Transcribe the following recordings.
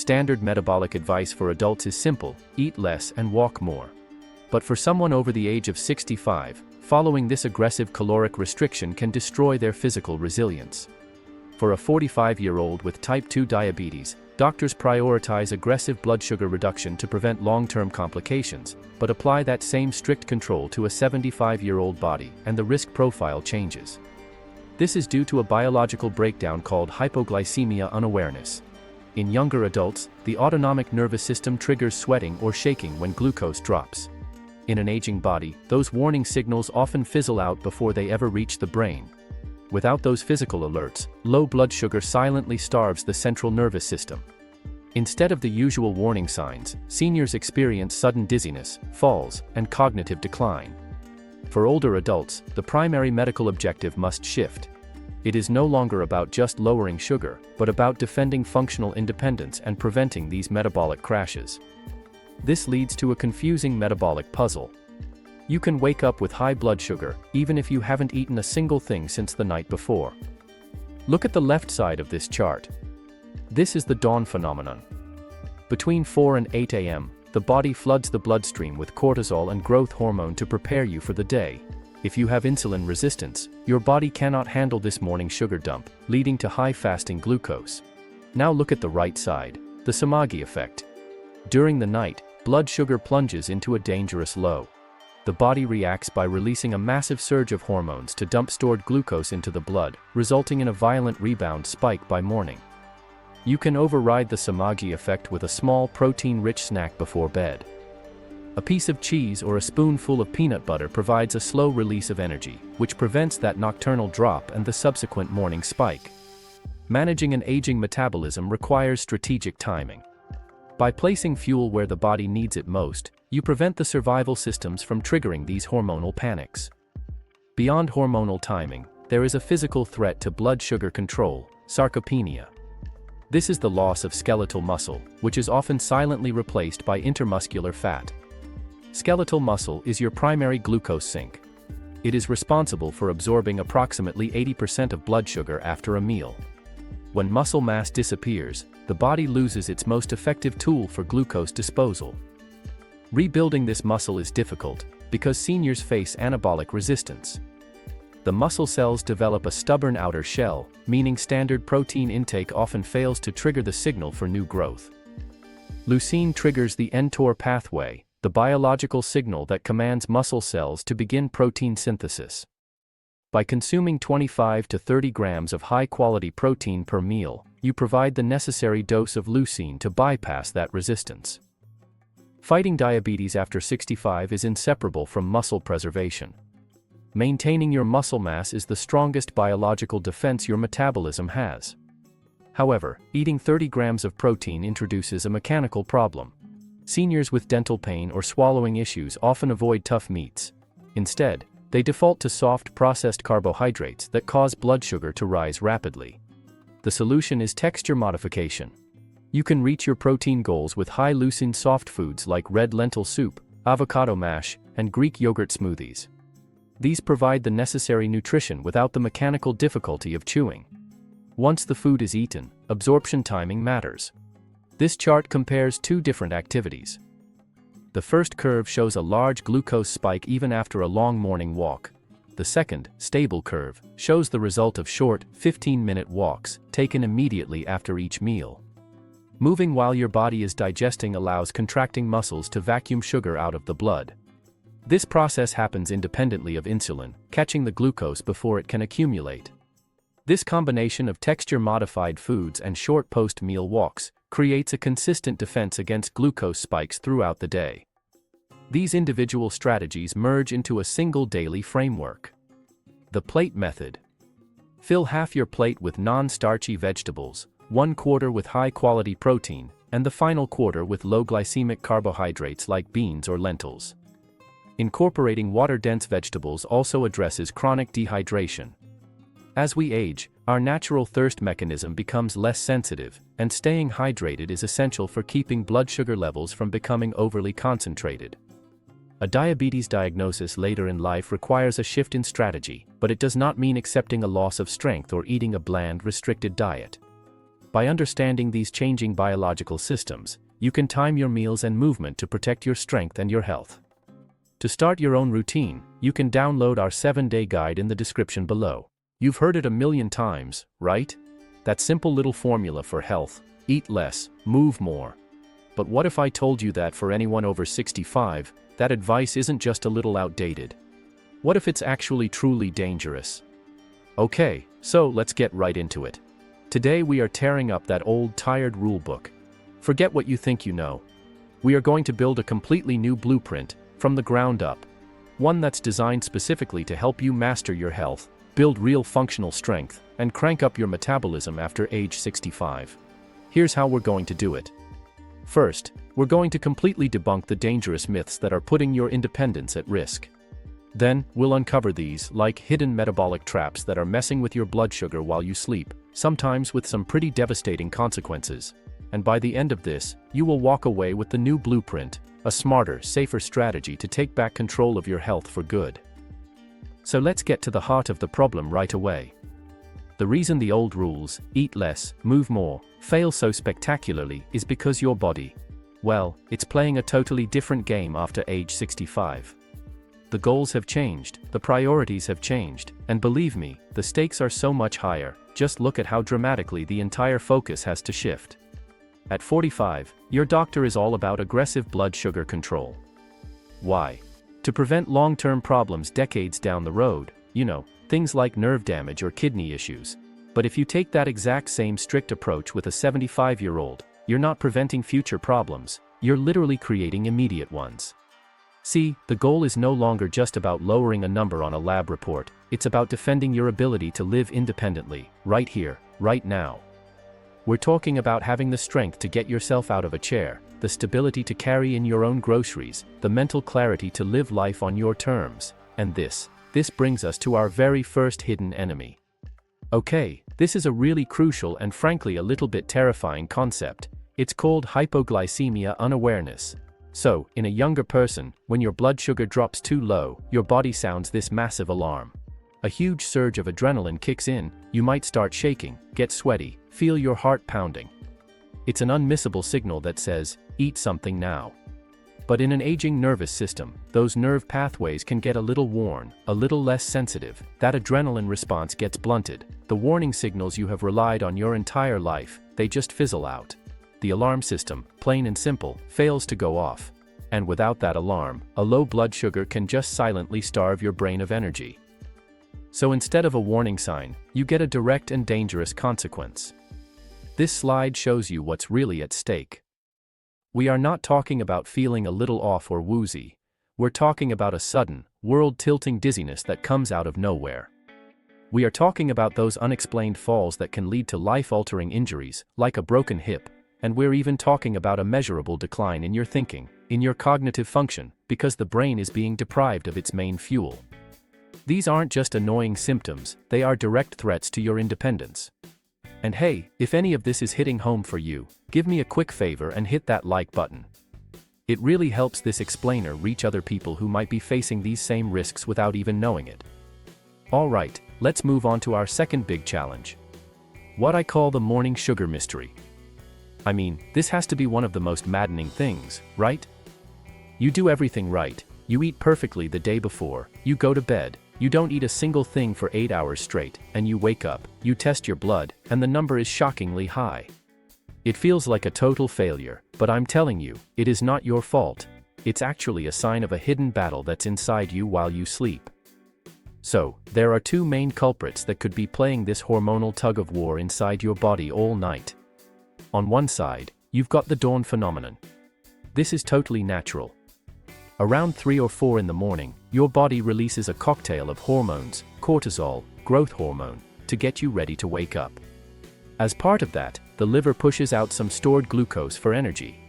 standard metabolic advice for adults is simple: eat less and walk more. But for someone over the age of 65, following this aggressive caloric restriction can destroy their physical resilience. For a 45-year-old with type 2 diabetes, doctors prioritize aggressive blood sugar reduction to prevent long-term complications, but apply that same strict control to a 75-year-old body, and the risk profile changes. This is due to a biological breakdown called hypoglycemia unawareness. In younger adults, the autonomic nervous system triggers sweating or shaking when glucose drops. In an aging body, those warning signals often fizzle out before they ever reach the brain. Without those physical alerts, low blood sugar silently starves the central nervous system. Instead of the usual warning signs, seniors experience sudden dizziness, falls, and cognitive decline. For older adults, the primary medical objective must shift. It is no longer about just lowering sugar, but about defending functional independence and preventing these metabolic crashes. This leads to a confusing metabolic puzzle. You can wake up with high blood sugar, even if you haven't eaten a single thing since the night before. Look at the left side of this chart. This is the dawn phenomenon. Between 4 and 8 a.m., the body floods the bloodstream with cortisol and growth hormone to prepare you for the day. If you have insulin resistance, your body cannot handle this morning sugar dump, leading to high fasting glucose. Now look at the right side, the Somogyi Effect. During the night, blood sugar plunges into a dangerous low. The body reacts by releasing a massive surge of hormones to dump stored glucose into the blood, resulting in a violent rebound spike by morning. You can override the Somogyi Effect with a small protein-rich snack before bed. A piece of cheese or a spoonful of peanut butter provides a slow release of energy, which prevents that nocturnal drop and the subsequent morning spike. Managing an aging metabolism requires strategic timing. By placing fuel where the body needs it most, you prevent the survival systems from triggering these hormonal panics. Beyond hormonal timing, there is a physical threat to blood sugar control: sarcopenia. This is the loss of skeletal muscle, which is often silently replaced by intermuscular fat. Skeletal muscle is your primary glucose sink. It is responsible for absorbing approximately 80% of blood sugar after a meal. When muscle mass disappears, the body loses its most effective tool for glucose disposal. Rebuilding this muscle is difficult, because seniors face anabolic resistance. The muscle cells develop a stubborn outer shell, meaning standard protein intake often fails to trigger the signal for new growth. Leucine triggers the mTOR pathway, the biological signal that commands muscle cells to begin protein synthesis. By consuming 25 to 30 grams of high-quality protein per meal, you provide the necessary dose of leucine to bypass that resistance. Fighting diabetes after 65 is inseparable from muscle preservation. Maintaining your muscle mass is the strongest biological defense your metabolism has. However, eating 30 grams of protein introduces a mechanical problem. Seniors with dental pain or swallowing issues often avoid tough meats. Instead, they default to soft processed carbohydrates that cause blood sugar to rise rapidly. The solution is texture modification. You can reach your protein goals with high-leucine soft foods like red lentil soup, avocado mash, and Greek yogurt smoothies. These provide the necessary nutrition without the mechanical difficulty of chewing. Once the food is eaten, absorption timing matters. This chart compares two different activities. The first curve shows a large glucose spike even after a long morning walk. The second, stable curve, shows the result of short, 15-minute walks, taken immediately after each meal. Moving while your body is digesting allows contracting muscles to vacuum sugar out of the blood. This process happens independently of insulin, catching the glucose before it can accumulate. This combination of texture-modified foods and short post-meal walks creates a consistent defense against glucose spikes throughout the day. These individual strategies merge into a single daily framework. The plate method. Fill half your plate with non-starchy vegetables, 1/4 with high-quality protein, and the final quarter with low-glycemic carbohydrates like beans or lentils. Incorporating water-dense vegetables also addresses chronic dehydration. As we age, our natural thirst mechanism becomes less sensitive, and staying hydrated is essential for keeping blood sugar levels from becoming overly concentrated. A diabetes diagnosis later in life requires a shift in strategy, but it does not mean accepting a loss of strength or eating a bland, restricted diet. By understanding these changing biological systems, you can time your meals and movement to protect your strength and your health. To start your own routine, you can download our 7-day guide in the description below. You've heard it a million times, right? That simple little formula for health: eat less, move more. But what if I told you that for anyone over 65, that advice isn't just a little outdated? What if it's actually truly dangerous? Okay, so let's get right into it. Today we are tearing up that old, tired rulebook. Forget what you think you know. We are going to build a completely new blueprint, from the ground up. One that's designed specifically to help you master your health, build real functional strength, and crank up your metabolism after age 65. Here's how we're going to do it. First, we're going to completely debunk the dangerous myths that are putting your independence at risk. Then, we'll uncover these, like hidden metabolic traps that are messing with your blood sugar while you sleep, sometimes with some pretty devastating consequences. And by the end of this, you will walk away with the new blueprint, a smarter, safer strategy to take back control of your health for good. So let's get to the heart of the problem right away. The reason the old rules, eat less, move more, fail so spectacularly is because your body, well, it's playing a totally different game after age 65. The goals have changed, the priorities have changed, and believe me, the stakes are so much higher. Just look at how dramatically the entire focus has to shift. At 45, your doctor is all about aggressive blood sugar control. Why? To prevent long-term problems decades down the road, things like nerve damage or kidney issues. But if you take that exact same strict approach with a 75-year-old, you're not preventing future problems, you're literally creating immediate ones. See, the goal is no longer just about lowering a number on a lab report, it's about defending your ability to live independently, right here, right now. We're talking about having the strength to get yourself out of a chair, the stability to carry in your own groceries, the mental clarity to live life on your terms, and this brings us to our very first hidden enemy. Okay, this is a really crucial and frankly a little bit terrifying concept. It's called hypoglycemia unawareness. So, in a younger person, when your blood sugar drops too low, your body sounds this massive alarm. A huge surge of adrenaline kicks in, you might start shaking, get sweaty, feel your heart pounding. It's an unmissable signal that says, eat something now. But in an aging nervous system, those nerve pathways can get a little worn, a little less sensitive. That adrenaline response gets blunted. The warning signals you have relied on your entire life, they just fizzle out. The alarm system, plain and simple, fails to go off. And without that alarm, a low blood sugar can just silently starve your brain of energy. So instead of a warning sign, you get a direct and dangerous consequence. This slide shows you what's really at stake. We are not talking about feeling a little off or woozy. We're talking about a sudden, world-tilting dizziness that comes out of nowhere. We are talking about those unexplained falls that can lead to life-altering injuries, like a broken hip, and we're even talking about a measurable decline in your thinking, in your cognitive function, because the brain is being deprived of its main fuel. These aren't just annoying symptoms, they are direct threats to your independence. And hey, if any of this is hitting home for you, give me a quick favor and hit that like button. It really helps this explainer reach other people who might be facing these same risks without even knowing it. Alright, let's move on to our second big challenge. What I call the morning sugar mystery. I mean, this has to be one of the most maddening things, right? You do everything right, you eat perfectly the day before, you go to bed, you don't eat a single thing for 8 hours straight, and you wake up, you test your blood, and the number is shockingly high. It feels like a total failure, but I'm telling you, it is not your fault. It's actually a sign of a hidden battle that's inside you while you sleep. So, there are two main culprits that could be playing this hormonal tug-of-war inside your body all night. On one side, you've got the dawn phenomenon. This is totally natural. Around 3 or 4 in the morning, your body releases a cocktail of hormones, cortisol, growth hormone, to get you ready to wake up. As part of that, the liver pushes out some stored glucose for energy.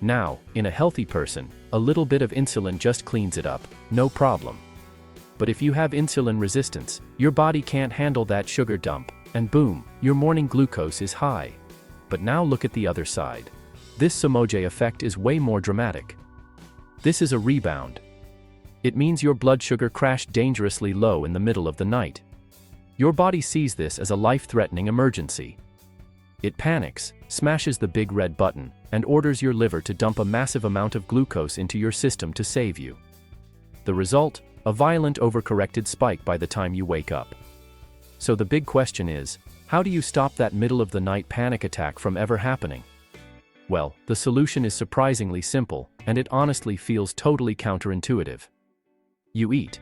Now, in a healthy person, a little bit of insulin just cleans it up, no problem. But if you have insulin resistance, your body can't handle that sugar dump, and boom, your morning glucose is high. But now look at the other side. This Somogyi effect is way more dramatic. This is a rebound. It means your blood sugar crashed dangerously low in the middle of the night. Your body sees this as a life-threatening emergency. It panics, smashes the big red button, and orders your liver to dump a massive amount of glucose into your system to save you. The result? A violent overcorrected spike by the time you wake up. So the big question is, how do you stop that middle-of-the-night panic attack from ever happening? Well, the solution is surprisingly simple, and it honestly feels totally counterintuitive. You eat.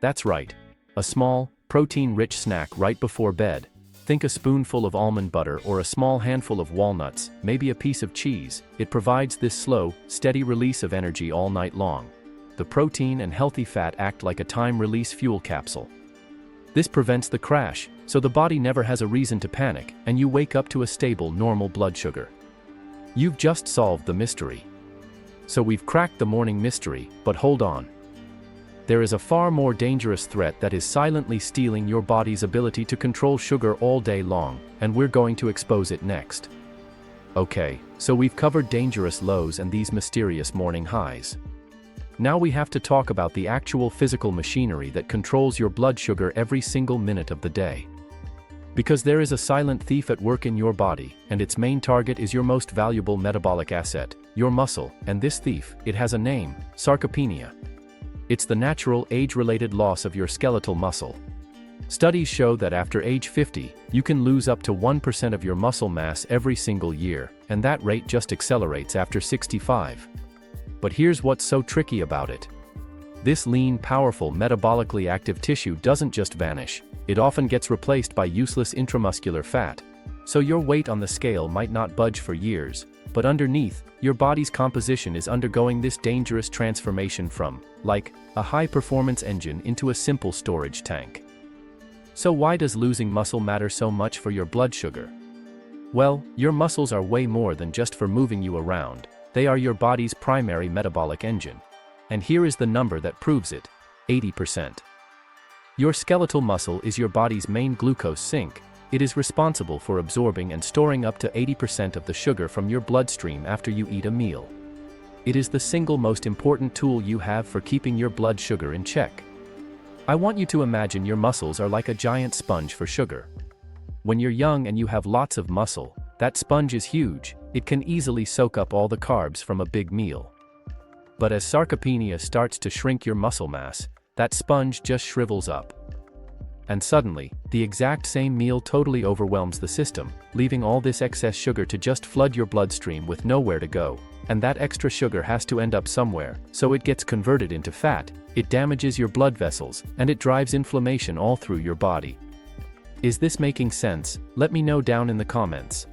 That's right. A small, protein-rich snack right before bed. Think a spoonful of almond butter or a small handful of walnuts, maybe a piece of cheese. It provides this slow, steady release of energy all night long. The protein and healthy fat act like a time-release fuel capsule. This prevents the crash, so the body never has a reason to panic, and you wake up to a stable, normal blood sugar. You've just solved the mystery. So we've cracked the morning mystery, but hold on. There is a far more dangerous threat that is silently stealing your body's ability to control sugar all day long, and we're going to expose it next. Okay, so we've covered dangerous lows and these mysterious morning highs. Now we have to talk about the actual physical machinery that controls your blood sugar every single minute of the day. Because there is a silent thief at work in your body, and its main target is your most valuable metabolic asset, your muscle, and this thief, it has a name, sarcopenia. It's the natural age-related loss of your skeletal muscle. Studies show that after age 50, you can lose up to 1% of your muscle mass every single year, and that rate just accelerates after 65. But here's what's so tricky about it. This lean, powerful, metabolically active tissue doesn't just vanish. It often gets replaced by useless intramuscular fat. So your weight on the scale might not budge for years, but underneath, your body's composition is undergoing this dangerous transformation from, like, a high-performance engine into a simple storage tank. So why does losing muscle matter so much for your blood sugar? Well, your muscles are way more than just for moving you around. They are your body's primary metabolic engine. And here is the number that proves it: 80%. Your skeletal muscle is your body's main glucose sink. It is responsible for absorbing and storing up to 80% of the sugar from your bloodstream after you eat a meal. It is the single most important tool you have for keeping your blood sugar in check. I want you to imagine your muscles are like a giant sponge for sugar. When you're young and you have lots of muscle, that sponge is huge. It can easily soak up all the carbs from a big meal. But as sarcopenia starts to shrink your muscle mass, that sponge just shrivels up. And suddenly, the exact same meal totally overwhelms the system, leaving all this excess sugar to just flood your bloodstream with nowhere to go. And that extra sugar has to end up somewhere, so it gets converted into fat, it damages your blood vessels, and it drives inflammation all through your body. Is this making sense? Let me know down in the comments.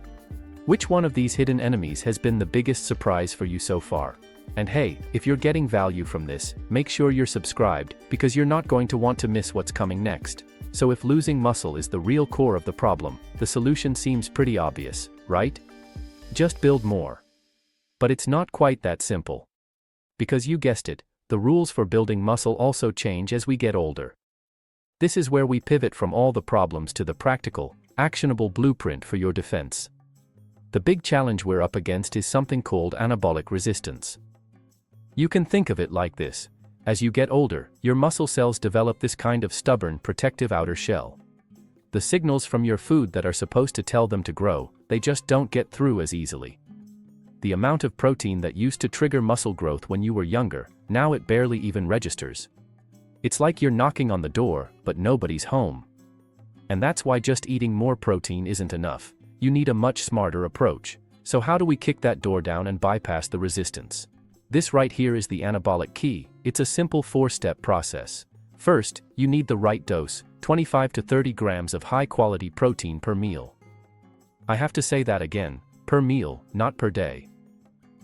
Which one of these hidden enemies has been the biggest surprise for you so far? And hey, if you're getting value from this, make sure you're subscribed, because you're not going to want to miss what's coming next. So if losing muscle is the real core of the problem, the solution seems pretty obvious, right? Just build more. But it's not quite that simple. Because you guessed it, the rules for building muscle also change as we get older. This is where we pivot from all the problems to the practical, actionable blueprint for your defense. The big challenge we're up against is something called anabolic resistance. You can think of it like this. As you get older, your muscle cells develop this kind of stubborn, protective outer shell. The signals from your food that are supposed to tell them to grow, they just don't get through as easily. The amount of protein that used to trigger muscle growth when you were younger, now it barely even registers. It's like you're knocking on the door, but nobody's home. And that's why just eating more protein isn't enough. You need a much smarter approach. So how do we kick that door down and bypass the resistance? This right here is the anabolic key. It's a simple 4-step process. First, you need the right dose, 25 to 30 grams of high-quality protein per meal. I have to say that again, per meal, not per day.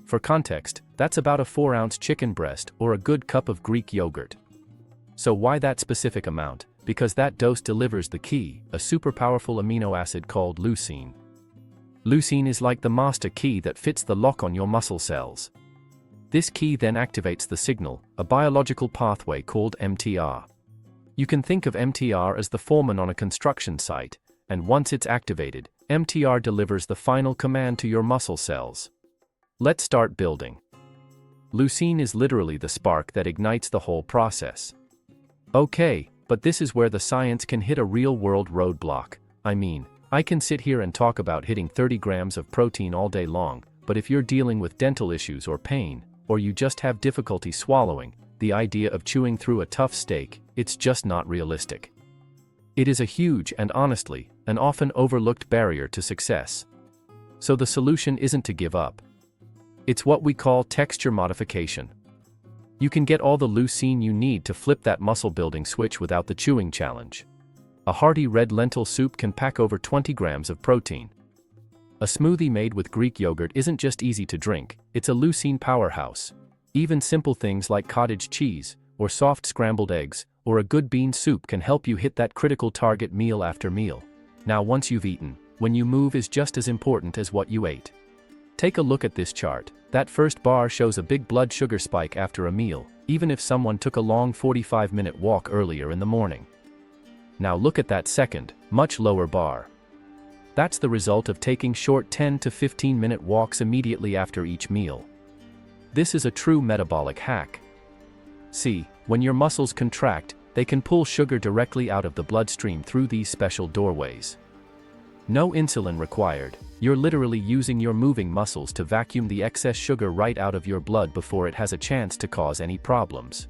For context, that's about a 4-ounce chicken breast or a good cup of Greek yogurt. So why that specific amount? Because that dose delivers the key, a super powerful amino acid called leucine. Leucine is like the master key that fits the lock on your muscle cells. This key then activates the signal, a biological pathway called mTR. You can think of mTR as the foreman on a construction site, and once it's activated, mTR delivers the final command to your muscle cells. Let's start building. Leucine is literally the spark that ignites the whole process. Okay, but this is where the science can hit a real-world roadblock. I mean, I can sit here and talk about hitting 30 grams of protein all day long, but if you're dealing with dental issues or pain, or you just have difficulty swallowing, the idea of chewing through a tough steak, it's just not realistic. It is a huge and honestly, an often overlooked barrier to success. So the solution isn't to give up. It's what we call texture modification. You can get all the leucine you need to flip that muscle-building switch without the chewing challenge. A hearty red lentil soup can pack over 20 grams of protein. A smoothie made with Greek yogurt isn't just easy to drink, it's a leucine powerhouse. Even simple things like cottage cheese, or soft scrambled eggs, or a good bean soup can help you hit that critical target meal after meal. Now once you've eaten, when you move is just as important as what you ate. Take a look at this chart. That first bar shows a big blood sugar spike after a meal, even if someone took a long 45-minute walk earlier in the morning. Now look at that second, much lower bar. That's the result of taking short 10 to 15-minute walks immediately after each meal. This is a true metabolic hack. See, when your muscles contract, they can pull sugar directly out of the bloodstream through these special doorways. No insulin required. You're literally using your moving muscles to vacuum the excess sugar right out of your blood before it has a chance to cause any problems.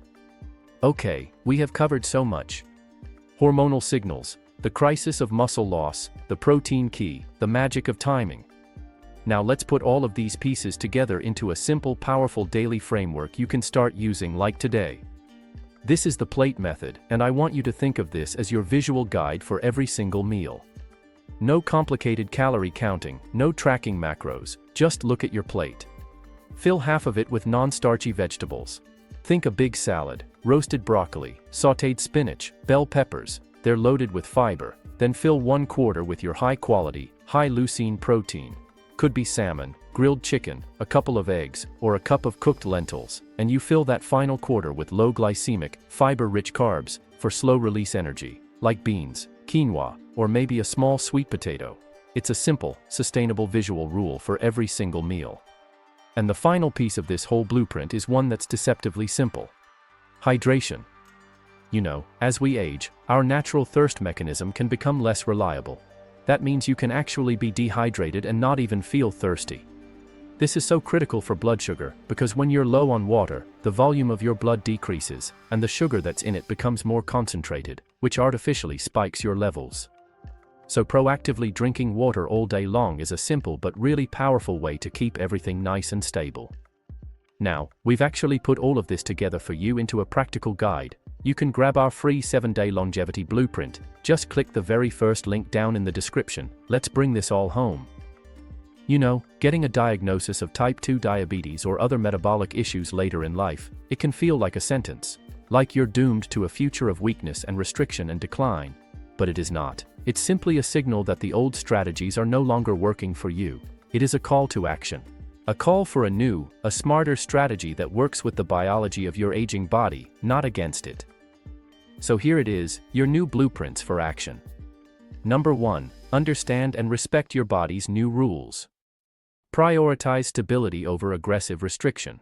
Okay, we have covered so much. Hormonal signals, the crisis of muscle loss, the protein key, the magic of timing. Now let's put all of these pieces together into a simple, powerful daily framework you can start using like today. This is the plate method, and I want you to think of this as your visual guide for every single meal. No complicated calorie counting, no tracking macros, just look at your plate. Fill half of it with non-starchy vegetables. Think a big salad, roasted broccoli, sautéed spinach, bell peppers, they're loaded with fiber. Then fill 1/4 with your high-quality, high-leucine protein. Could be salmon, grilled chicken, a couple of eggs, or a cup of cooked lentils, and you fill that final quarter with low-glycemic, fiber-rich carbs, for slow-release energy, like beans, quinoa, or maybe a small sweet potato. It's a simple, sustainable visual rule for every single meal. And the final piece of this whole blueprint is one that's deceptively simple. Hydration. You know, as we age, our natural thirst mechanism can become less reliable. That means you can actually be dehydrated and not even feel thirsty. This is so critical for blood sugar, because when you're low on water, the volume of your blood decreases, and the sugar that's in it becomes more concentrated, which artificially spikes your levels. So proactively drinking water all day long is a simple but really powerful way to keep everything nice and stable. Now, we've actually put all of this together for you into a practical guide. You can grab our free 7-day longevity blueprint. Just click the very first link down in the description. Let's bring this all home. You know, getting a diagnosis of type 2 diabetes or other metabolic issues later in life, it can feel like a sentence. Like you're doomed to a future of weakness and restriction and decline. But it is not. It's simply a signal that the old strategies are no longer working for you. It is a call to action. A call for a new, a smarter strategy that works with the biology of your aging body, not against it. So here it is, your new blueprints for action. Number 1, understand and respect your body's new rules. Prioritize stability over aggressive restriction.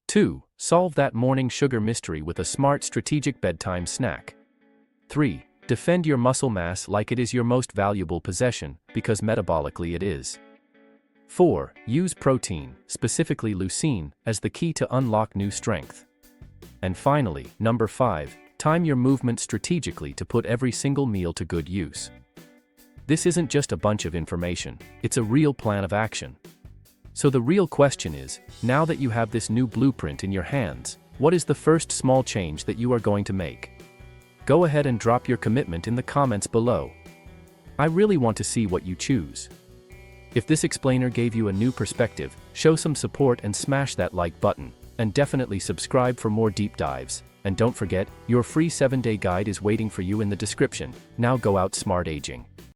2, solve that morning sugar mystery with a smart strategic bedtime snack. 3, defend your muscle mass like it is your most valuable possession, because metabolically it is. 4, use protein, specifically leucine, as the key to unlock new strength. And finally, number 5, time your movement strategically to put every single meal to good use. This isn't just a bunch of information, it's a real plan of action. So the real question is, now that you have this new blueprint in your hands, what is the first small change that you are going to make? Go ahead and drop your commitment in the comments below. I really want to see what you choose. If this explainer gave you a new perspective, show some support and smash that like button, and definitely subscribe for more deep dives. And don't forget, your free 7-day guide is waiting for you in the description. Now go out smart aging.